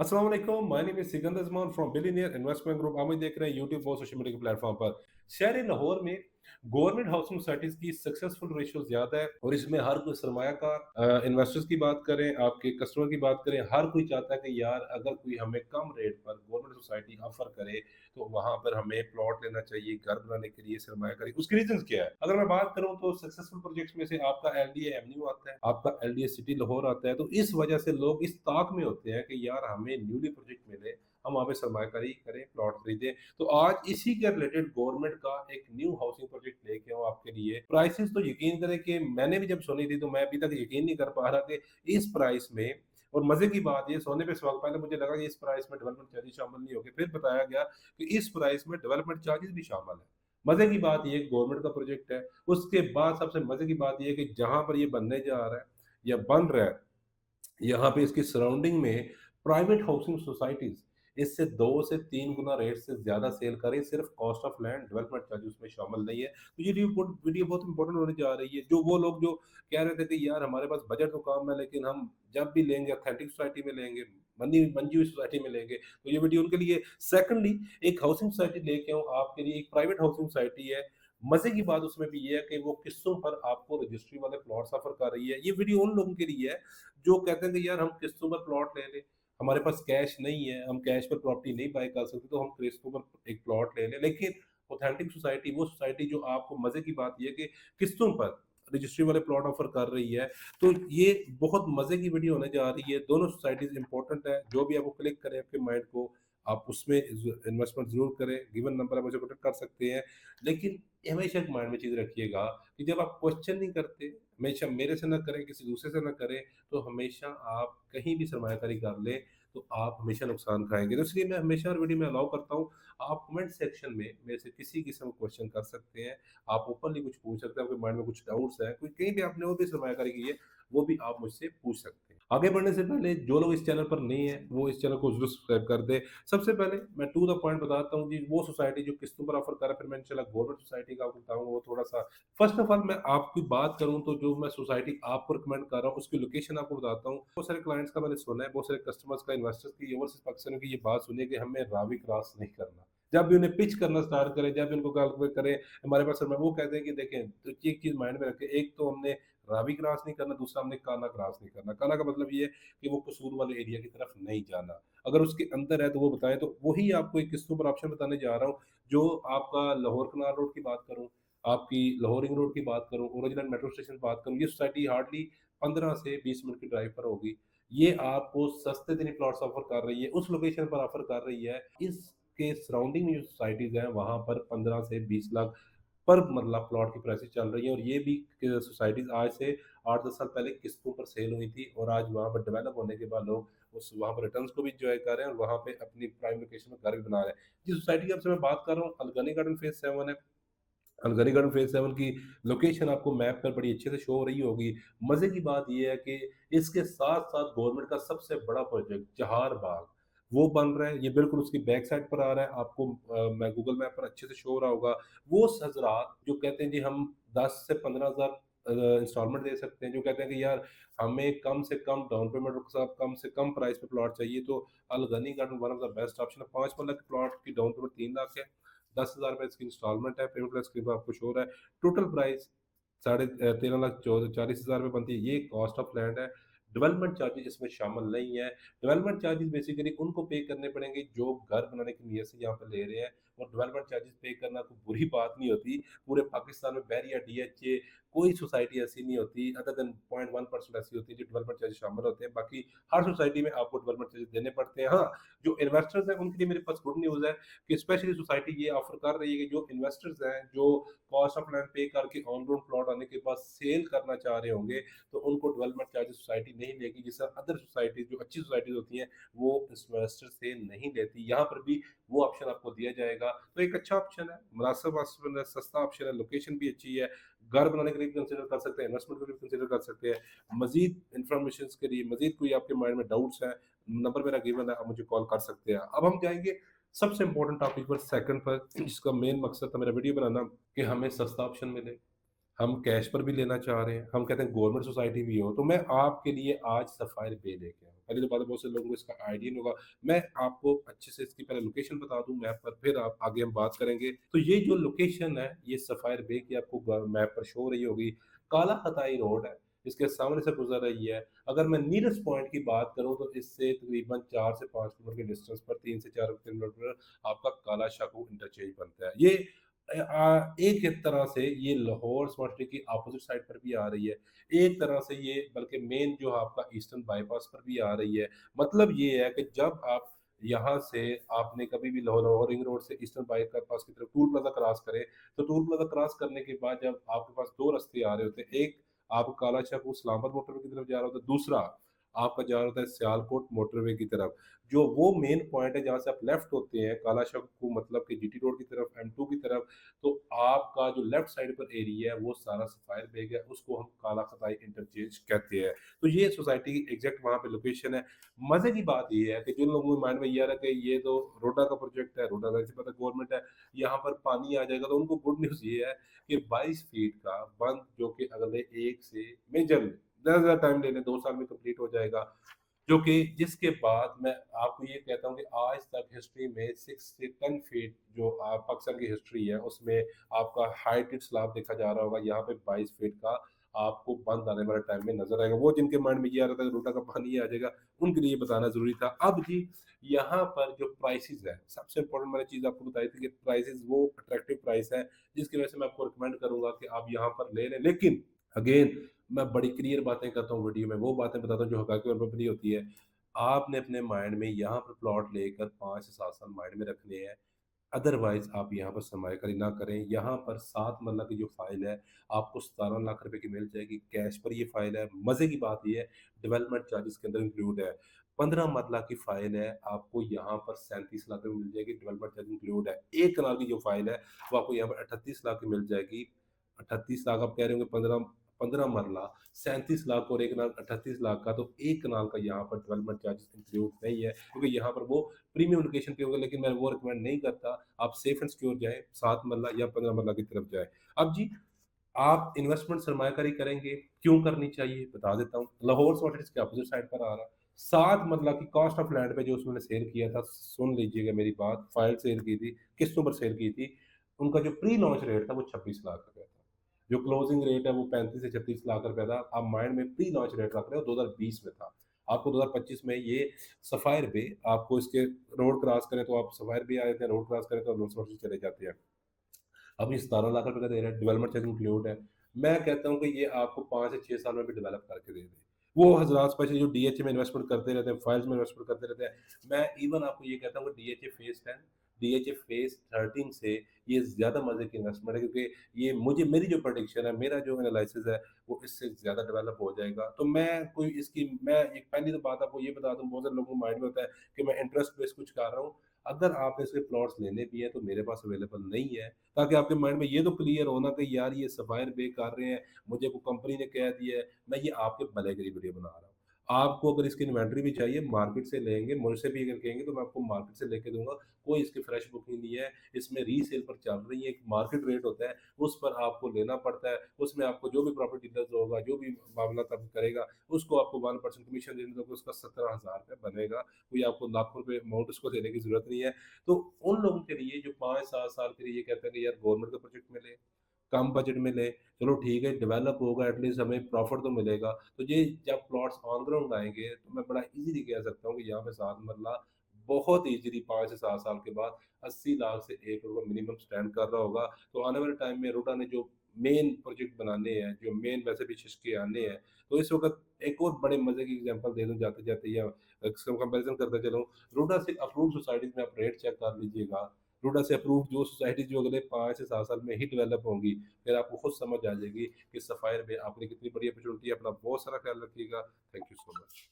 अस्सलाम वालेकुम, my name is Sikandar Zaman from billionaire investment group. आप मुझे देख रहे हैं यूट्यूब और सोशल मीडिया के प्लेटफॉर्म पर। शहर लाहौर में गवर्नमेंट हाउसिंग सोसाइटीज़ की सक्सेसफुल रेशियो ज़्यादा है और इसमें हर कोई सरमायाकार इन्वेस्टर्स की बात करें, आपके कस्टमर की बात करें, हर कोई चाहता है कि यार अगर कोई हमें कम रेट पर गवर्नमेंट सोसाइटी ऑफर करे, तो वहाँ पर हमें प्लॉट लेना चाहिए घर बनाने के लिए सरमायाकारी। उसके रीज़न्स क्या है? अगर मैं बात करूँ तो सक्सेसफुल प्रोजेक्ट्स में से आपका एलडीए एवेन्यू आता है, आपका एलडीए सिटी लाहौर आता है, तो इस वजह से लोग इस ताक में होते हैं कि यार हमें न्यूली प्रोजेक्ट मिले, हम वहाँ पे सरमायाकारी करें, प्लॉट खरीदें। तो आज इसी के रिलेटेड गवर्नमेंट का एक न्यू हाउसिंग प्रोजेक्ट लेके आऊँ आपके लिए। प्राइसेज़ तो यकीन करें कि मैंने भी जब सुनी थी तो मैं अभी तक यकीन नहीं कर पा रहा कि इस प्राइस में। और मज़े की बात ये सोने पे सुहागा, पहले मुझे लगा कि इस प्राइस में डेवलपमेंट चार्जेज़ शामिल नहीं होंगे, फिर बताया गया कि इस प्राइस में डेवलपमेंट चार्जेज़ भी शामिल हैं। मज़े की बात ये गवर्नमेंट का प्रोजेक्ट है। उसके बाद सबसे मज़े की बात ये है कि जहाँ पर ये बनने जा रहा है या बन रहा है, यहाँ पे इसकी सराउंडिंग में प्राइवेट हाउसिंग सोसाइटीज़ इससे 2 से 3 गुना रेट से ज़्यादा सेल करें, सिर्फ cost of land, development charge उसमें शामिल नहीं है। तो ये वीडियो बहुत इंपॉर्टेंट होने जा रही है। जो वो लोग जो कह रहे थे कि यार हमारे पास बजट तो कम है, लेकिन हम जब भी लेंगे ऑथेंटिक सोसाइटी में लेंगे, बनी बनी हुई सोसाइटी में लेंगे, तो ये वीडियो उनके लिए। सेकंडली, एक हाउसिंग सोसाइटी लेके आऊँ आपके लिए, एक प्राइवेट हाउसिंग सोसाइटी है। मज़े की बात उसमें भी ये है कि वो किस्तों पर आपको रजिस्ट्री वाले प्लॉट्स ऑफर कर रही है। ये वीडियो उन लोगों के लिए है जो कहते हैं कि यार हम किस्तों पर प्लॉट ले लें, हमारे पास कैश नहीं है, हम कैश पर प्रॉपर्टी नहीं बाय कर सकते, तो हम किस्तों पर एक प्लॉट ले लें। लेकिन ऑथेंटिक सोसाइटी वो सोसाइटी जो आपको मज़े की बात ये है कि किस्तों पर रजिस्ट्री वाले प्लॉट ऑफर कर रही है। तो ये बहुत मज़े की वीडियो होने जा रही है। दोनों सोसाइटीज़ इंपॉर्टेंट है, जो भी आपको क्लिक करे आपके माइंड को, आप उसमें इन्वेस्टमेंट ज़रूर करें। गिवन नंबर आप मुझे कॉन्टेक्ट कर सकते हैं। लेकिन हमेशा एक माइंड में चीज़ रखिएगा कि जब आप क्वेश्चन नहीं करते, हमेशा मेरे से ना करें, किसी दूसरे से ना करें, तो हमेशा आप कहीं भी सरमायाकारी कर लें, तो आप हमेशा नुकसान खाएँगे। तो इसलिए मैं हमेशा हर वीडियो में अलाउ करता हूँ, आप कमेंट सेक्शन में मेरे से किसी किस्म का क्वेश्चन कर सकते हैं। आप ओपनली कुछ पूछ सकते हैं, आपके माइंड में कुछ डाउट्स हैं, कोई कहीं भी आपने और भी सरमायाकारी की है, वो भी आप मुझसे पूछ सकते हैं। आगे बढ़ने से पहले जो लोग इस चैनल पर नए हैं, वो इस चैनल को ज़रूर सब्सक्राइब कर दें। सबसे पहले मैं टू द पॉइंट बताता हूँ जी, वो सोसाइटी जो किस्तों पर ऑफर कर रहा है, फिर मैं इंशाल्लाह गवर्नमेंट सोसाइटी का आपको बताऊँगा वो थोड़ा-सा। फर्स्ट ऑफ ऑल मैं आपकी बात करूँ तो जो मैं सोसाइटी आपको रिकमेंड कर रहा हूँ, उसकी लोकेशन आपको बताता हूँ। बहुत सारे क्लाइंट्स का मैंने सुना है, बहुत सारे कस्टमर्स का, इन्वेस्टर्स की, ओवरसीज़ पाकिस्तानियों की ये बात सुनी है कि हमें रावी क्रॉस नहीं करना। जब भी उन्हें पिच करना स्टार्ट करें, जब भी उनको कॉल करें, हमारे पास समय, वो कहते हैं कि देखें, तो ये एक चीज़ माइंड में रखें, एक तो हमने रावी क्रॉस नहीं करना, दूसरा हमने काना क्रॉस नहीं करना। काना का मतलब ये है कि वो कसूर वाले एरिया की तरफ नहीं जाना। अगर उसके अंदर है तो वो बताएँ, तो वही आपको एक किस्तों पर ऑप्शन बताने जा रहा हूँ। जो आपका लाहौर कनाल रोड की बात करूँ, आपकी लाहौर रिंग रोड की बात करूँ, ओरिजिनल मेट्रो स्टेशन की बात करूँ, ये सोसाइटी हार्डली 15 से 20 मिनट की ड्राइव पर होगी। ये आपको सस्ते दिन प्लॉट्स ऑफर कर रही है, उस लोकेशन पर ऑफर कर रही है। इसके सराउंडिंग में जो सोसाइटीज़ हैं, वहाँ पर 15 से 20 लाख पर मरला प्लॉट की प्राइसेज़ चल रही हैं, और ये भी सोसाइटीज़ आज से 8-10 साल पहले किस्तों पर सेल हुई थी, और आज वहाँ पर डेवलप होने के बाद लोग उस वहाँ पर रिटर्न्स को भी एन्जॉय कर रहे हैं और वहाँ पे अपनी प्राइम लोकेशन में घर भी बना रहे हैं। जिस सोसाइटी की आपसे मैं बात कर रहा हूँ, अल्गनी गार्डन फेज़ 7 है। अल्गनी गार्डन फेज़ 7 की लोकेशन आपको मैप पर बड़ी अच्छे से शो हो रही होगी। मज़े की बात ये है कि इसके साथ-साथ गवर्नमेंट का सबसे बड़ा प्रोजेक्ट चहार बाग, वो बन रहा है। ये बिल्कुल उसकी बैक साइड पर आ रहा है। आपको मैं गूगल मैप पर अच्छे से शो हो रहा होगा। वो हज़रात जो कहते हैं जी हम 10 से 15,000 इंस्टॉलमेंट दे सकते हैं, जो कहते हैं कि यार हमें कम से कम डाउन पेमेंट के साथ कम से कम प्राइस पे प्लॉट चाहिए, तो Al-Ghani garden one of the best option है। 5 मरला के प्लॉट की डाउन पेमेंट 3 लाख है। ₹10,000 इसकी इंस्टॉलमेंट है, पेमेंट प्लस स्क्रीन पर आपको शो हो रहा है। टोटल प्राइस साढ़े 13,40,000 रुपए बनती है। ये कॉस्ट ऑफ लैंड है। डेवलपमेंट चार्जेज़ इसमें शामिल नहीं है। डेवलपमेंट चार्जेज़ बेसिकली उनको पे करने पड़ेंगे जो घर बनाने की नीयत से यहाँ पे ले रहे हैं, और डेवलपमेंट चार्जेज़ पे करना कोई बुरी बात नहीं होती। पूरे पाकिस्तान में बैरिया, डीएचए कोई सोसाइटी ऐसी नहीं होती अदर देन 0.1% ऐसी होती है जो डेवलपमेंट चार्जेज़ शामिल होते हैं। बाकी हर सोसाइटी में आपको डेवलपमेंट चार्जेज़ देने पड़ते हैं। हाँ, जो इन्वेस्टर्स हैं उनके लिए मेरे पास गुड न्यूज़ है कि स्पेशली सोसाइटी ये ऑफर कर रही है कि जो इन्वेस्टर्स हैं, जो कॉस्ट ऑफ लैंड पे करके ऑन रोड प्लॉट आने के बाद सेल करना चाह रहे होंगे, तो उनको डेवलपमेंट चार्जेस सोसाइटी नहीं लेगी, जैसे अदर सोसाइटी जो अच्छी सोसाइटीज होती हैं वो इन्वेस्टर से नहीं लेती। यहाँ पर भी वो ऑप्शन आपको दिया जाएगा, तो एक अच्छा ऑप्शन है, मुनासिब ऑप्शन है, सस्ता ऑप्शन है, लोकेशन भी अच्छी है, घर बनाने के लिए भी कंसिडर कर सकते हैं, इन्वेस्टमेंट के लिए भी कंसिडर कर सकते हैं। मजीद इन्फॉर्मेशन के लिए, मजीद कोई आपके माइंड में डाउट्स है, नंबर मेरा गिवन है, आप मुझे कॉल कर सकते हैं। अब हम जाएंगे सबसे इम्पोर्टेंट टॉपिक पर, सेकंड पर, जिसका मेन मकसद था मेरा वीडियो बनाना, कि हमें सस्ता ऑप्शन मिले, हम कैश पर भी लेना चाह रहे हैं, हम कहते हैं गवर्नमेंट सोसाइटी भी हो, तो मैं आपके लिए आज सफ़ायर पे लेके आया हूँ। पहली तो बात है बहुत से लोगों को इसका आइडिया नहीं होगा। मैं आपको अच्छे से इसकी पहले लोकेशन बता दूँ मैप पर, फिर आप आगे हम बात करेंगे। तो ये जो लोकेशन है, ये सफ़ायर बे की आपको मैप पर शो हो रही होगी। काला खताई रोड है, इसके सामने से गुज़र रही है। अगर मैं नियरेस्ट पॉइंट की बात करूँ तो इससे तकरीबन 4 से 5 किलोमीटर के डिस्टेंस पर 3 से 4 किलोमीटर आपका काला शाकू इंटरचेंज बनता है। ये एक तरह से ये लाहौर स्मार्ट सिटी की अपोज़िट साइड पर भी आ रही है। एक तरह से ये बल्कि मेन जो आपका ईस्टर्न बाईपास पर भी आ रही है। मतलब ये है कि जब आप यहाँ से आपने कभी भी लाहौर रिंग रोड से ईस्टर्न बाईपास की तरफ टोल प्लाज़ा क्रॉस करें, तो टोल प्लाज़ा क्रॉस करने के बाद जब आपके पास 2 रास्ते आ रहे होते हैं, एक आप काला शाह इस्लामाबाद मोटरवे की तरफ जा रहा होता है, दूसरा आपका जा रहा होता है सियालकोट मोटरवे की तरफ। जो वो मेन पॉइंट है जहाँ से आप लेफ्ट होते हैं काला शाह मतलब कि जीटी रोड की तरफ, एम2 की तरफ, तो आपका जो लेफ्ट साइड पर एरिया है वो सारा सफायर बेग है, उसको हम काला खताई इंटरचेंज कहते हैं। तो ये सोसाइटी की एग्जैक्ट वहाँ पे लोकेशन है। मजे की बात ये है कि जिन लोगों के माइंड में ये आ रहा है कि ये तो रोडा का प्रोजेक्ट है, रोडा वैसे पता गवर्नमेंट है, यहाँ पर पानी आ जाएगा, तो उनको गुड न्यूज ये है कि 22 फीट का बंद जो कि अगले एक से मेजर ज्यादा टाइम ले लें 2 साल में कंप्लीट हो जाएगा, जो कि जिसके बाद मैं आपको ये कहता हूँ कि आज तक हिस्ट्री में 6 से 10 फीट जो पाकिस्तान की हिस्ट्री है उसमें आपका हाइटेड स्लैब देखा जा रहा होगा, यहाँ पे 22 फीट का आपको बंद आने वाले टाइम में नजर आएगा। वो जिनके माइंड में ये आ रहा था कि रोटा का पानी आ जाएगा, उनके लिए बताना जरूरी था। अब जी यहाँ पर जो प्राइसेस है, सबसे इंपॉर्टेंट मैंने चीज आपको बताई थी कि प्राइसेस वो अट्रैक्टिव प्राइस है जिसकी वजह से मैं आपको रिकमेंड करूंगा कि आप यहाँ पर ले लें। लेकिन अगेन मैं बड़ी क्लियर बातें करता हूँ वीडियो में, वो बातें बताता हूँ जो हक़ाक़ और नहीं होती है। आपने अपने माइंड में यहाँ पर प्लॉट लेकर 5 से 7 साल माइंड में रखने हैं, अदरवाइज़ आप यहाँ पर सरमायाकारी ना करें। यहाँ पर 7 मरला की जो फ़ाइल है, आपको 17 लाख रुपए की मिल जाएगी, कैश पर ये फ़ाइल है। मज़े की बात ये है, डेवलपमेंट चार्जेस के अंदर इंक्लूड है। 15 मरला की फ़ाइल है, आपको यहाँ पर 37 लाख रुपए मिल जाएगी, डेवलपमेंट चार्ज इंक्लूड है। 1 कनाल की जो फ़ाइल है, वो आपको यहाँ पर 38 लाख की मिल जाएगी। 38 लाख आप कह रहे होंगे, 15 15 मरला 37 लाख और 1 कनाल 38 लाख का, तो 1 कनाल का यहाँ पर डेवलपमेंट चार्जेस इंक्लूड नहीं है, क्योंकि यहाँ पर वो प्रीमियम लोकेशन पे होगा। लेकिन मैं वो रिकमेंड नहीं करता। आप सेफ एंड सिक्योर जाएँ, 7 मरला या 15 मरला की तरफ जाएँ। अब जी, आप इन्वेस्टमेंट सरमायाकारी करेंगे, क्यों करनी चाहिए? बता देता हूँ। लाहौर सॉलिड्स के अपोज़िट साइड पर आ रहा है। 7 मरला की कॉस्ट ऑफ लैंड पे जो उसने सेल किया था, सुन लीजिएगा मेरी बात, फाइल सेल की थी, किस्तों पर सेल की थी। उनका जो प्री लॉन्च रेट था वो 26 लाख रुपए था। जो क्लोजिंग रेट है वो 35 से 36 लाख रुपए था। आप माइंड में प्री लॉन्च रेट रख रहे हो, 2020 में था। आपको 2025 में ये सफायर पे आपको इसके रोड क्रॉस करें तो आप सफायर पे आ जाते हैं, रोड क्रॉस करें तो आप रोड से चले जाते हैं। अभी 17 लाख रुपए का दे रहा है, डेवलपमेंट चार्ज इंक्लूड है। मैं कहता हूँ कि ये आपको 5 से 6 साल में भी डेवलप करके दे दे। वो हज़रात स्पेशली जो डीएचए में इन्वेस्टमेंट करते रहते हैं, फाइल्स में इन्वेस्टमेंट करते रहते हैं। मैं इवन आपको ये कहता हूँ कि डीएचए फेज़ 10, डीएचए फेज़ 13 से ये ज़्यादा मज़े की इन्वेस्टमेंट है, क्योंकि ये मुझे मेरी जो प्रेडिक्शन है, मेरा जो एनालिसिस है, वो इससे ज़्यादा डेवलप हो जाएगा। तो मैं एक पहली तो बात आपको ये बता दूँ, बहुत सारे लोगों के माइंड में होता है कि मैं इंटरेस्ट बेस्ड कुछ कर रहा हूँ। अगर आपने इसके प्लॉट्स लेने भी हैं तो मेरे पास अवेलेबल नहीं है, ताकि आपके माइंड में ये तो क्लियर हो ना कि यार ये सफ़ायर बे कर रहे हैं, मुझे वो कंपनी ने कह दिया है, मैं ये आपके भले के लिए वीडियो बना रहा हूँ। आपको अगर इसकी इन्वेंटरी भी चाहिए मार्केट से लेंगे, मुझसे भी अगर कहेंगे तो मैं आपको मार्केट से लेके दूँगा, कोई इसकी फ्रेश बुकिंग नहीं है, इसमें रीसेल पर चल रही है, एक मार्केट रेट होता है, उस पर आपको लेना पड़ता है, उसमें आपको जो भी प्रॉपर्टी डीलर्स होगा, जो भी मामला तब करेगा, उसको आपको 1% कमीशन देने दोगे, उसका 17,000 रुपए बनेगा, कोई आपको लाखों रुपए अमाउंट उसको देने की ज़रूरत नहीं है। तो उन लोगों के लिए जो 5-7 साल के लिए ये कहते हैं कि यार गवर्नमेंट का प्रोजेक्ट मिले, कम बजट में ले, चलो ठीक है डेवलप होगा, एटलीस्ट हमें प्रॉफ़िट तो मिलेगा। तो ये जब प्लॉट्स ऑन ग्राउंड आएँगे तो मैं बड़ा ईज़िली कह सकता हूँ कि यहाँ पे 7 मरला बहुत ईज़िली 5 से 7 साल के बाद 80 लाख से 1 करोड़ मिनिमम स्टैंड कर रहा होगा। तो आने वाले टाइम में रोटा ने जो मेन प्रोजेक्ट बनाने हैं, जो मेन वैसे भी शिश्के आने हैं, तो इस वक़्त एक और बड़े मज़े की एग्ज़ाम्पल दे दूँ जाते-जाते, या इसका कंपैरिज़न करता चलूँ, रोटा से अप्रूव्ड सोसाइटीज़ में आप रेट चेक कर लीजिएगा। रोडा से अप्रूव्ड जो सोसाइटी जो अगले 5 से 7 साल में ही डेवलप होंगी, फिर आपको खुद समझ आ जाएगी कि सफ़ायर में आपने कितनी बड़ी अपॉर्चुनिटी है। अपना बहुत सारा ख्याल रखिएगा। Thank you so much.